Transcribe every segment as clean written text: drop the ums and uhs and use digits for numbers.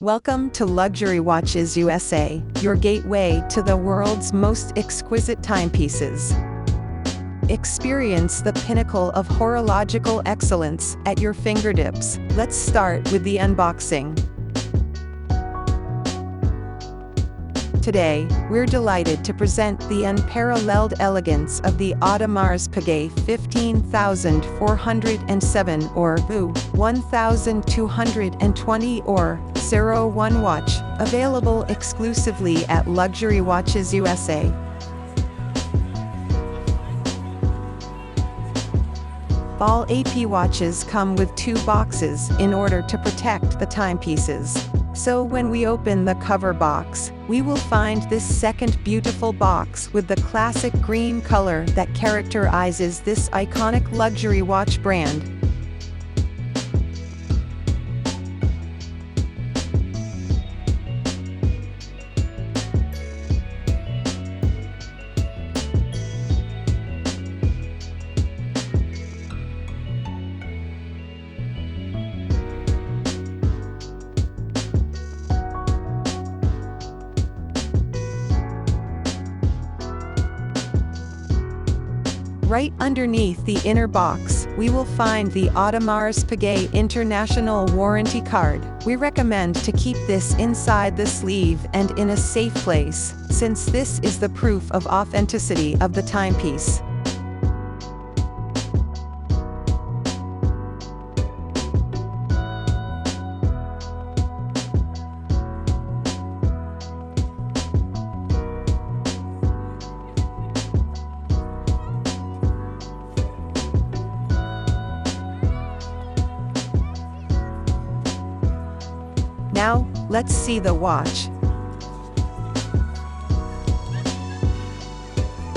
Welcome to Luxury Watches USA, your gateway to the world's most exquisite timepieces. Experience the pinnacle of horological excellence at your fingertips. Let's start with the unboxing. Today, we're delighted to present the unparalleled elegance of the Audemars Piguet 15407OR.OO.1220OR.01 watch, available exclusively at Luxury Watches USA. All AP watches come with two boxes in order to protect the timepieces. So when we open the cover box, we will find this second beautiful box with the classic green color that characterizes this iconic luxury watch brand. Right underneath the inner box, we will find the Audemars Piguet International Warranty Card. We recommend to keep this inside the sleeve and in a safe place, since this is the proof of authenticity of the timepiece. Now, let's see the watch.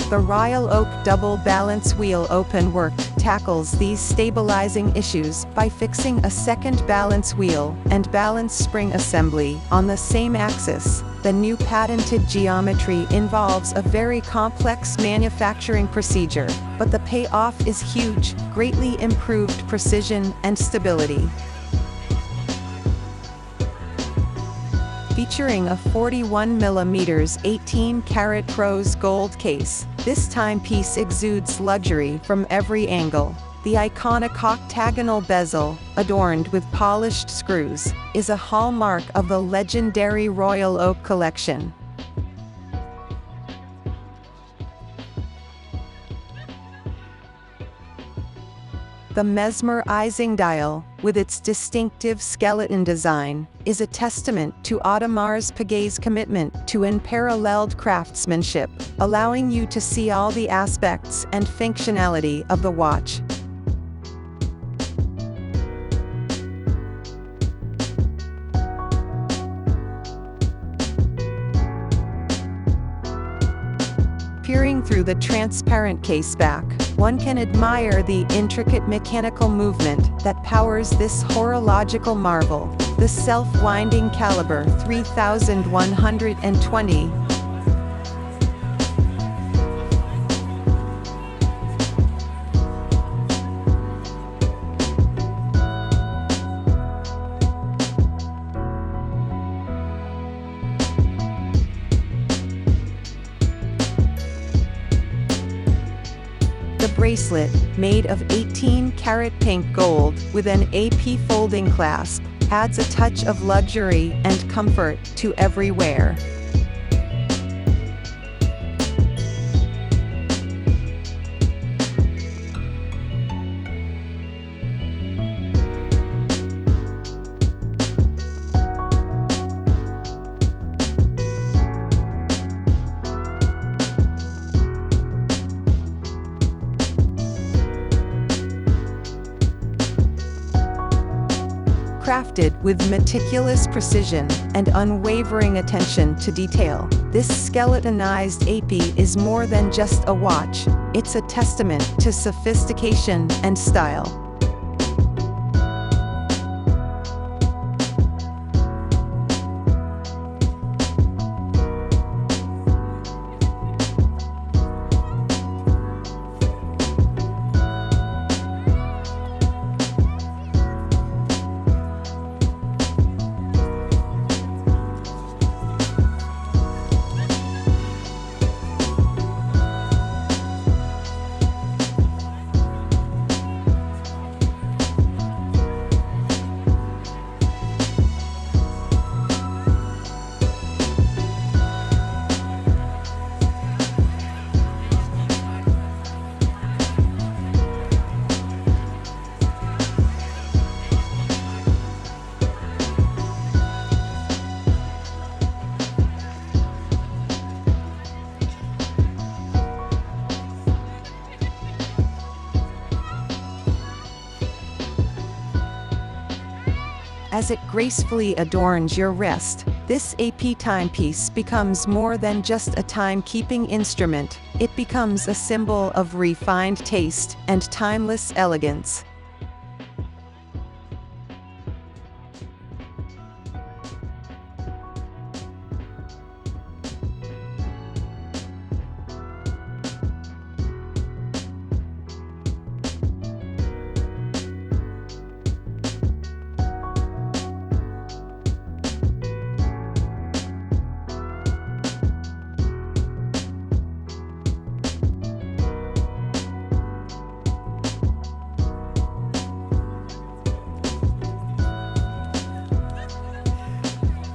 The Royal Oak Double Balance Wheel Open Work tackles these stabilizing issues by fixing a second balance wheel and balance spring assembly on the same axis. The new patented geometry involves a very complex manufacturing procedure, but the payoff is huge, greatly improved precision and stability. Featuring a 41mm 18-karat rose gold case, this timepiece exudes luxury from every angle. The iconic octagonal bezel, adorned with polished screws, is a hallmark of the legendary Royal Oak collection. The mesmerizing dial, with its distinctive skeleton design, is a testament to Audemars Piguet's commitment to unparalleled craftsmanship, allowing you to see all the aspects and functionality of the watch. Peering through the transparent caseback, one can admire the intricate mechanical movement that powers this horological marvel. The self-winding caliber 3120. The bracelet, made of 18-karat pink gold with an AP folding clasp, adds a touch of luxury and comfort to every wear. Crafted with meticulous precision and unwavering attention to detail, this skeletonized AP is more than just a watch, it's a testament to sophistication and style. As it gracefully adorns your wrist, this AP timepiece becomes more than just a timekeeping instrument. It becomes a symbol of refined taste and timeless elegance.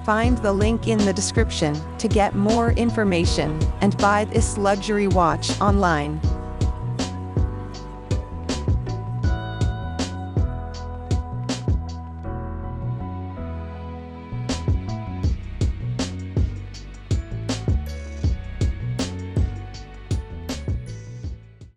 Find the link in the description to get more information and buy this luxury watch online.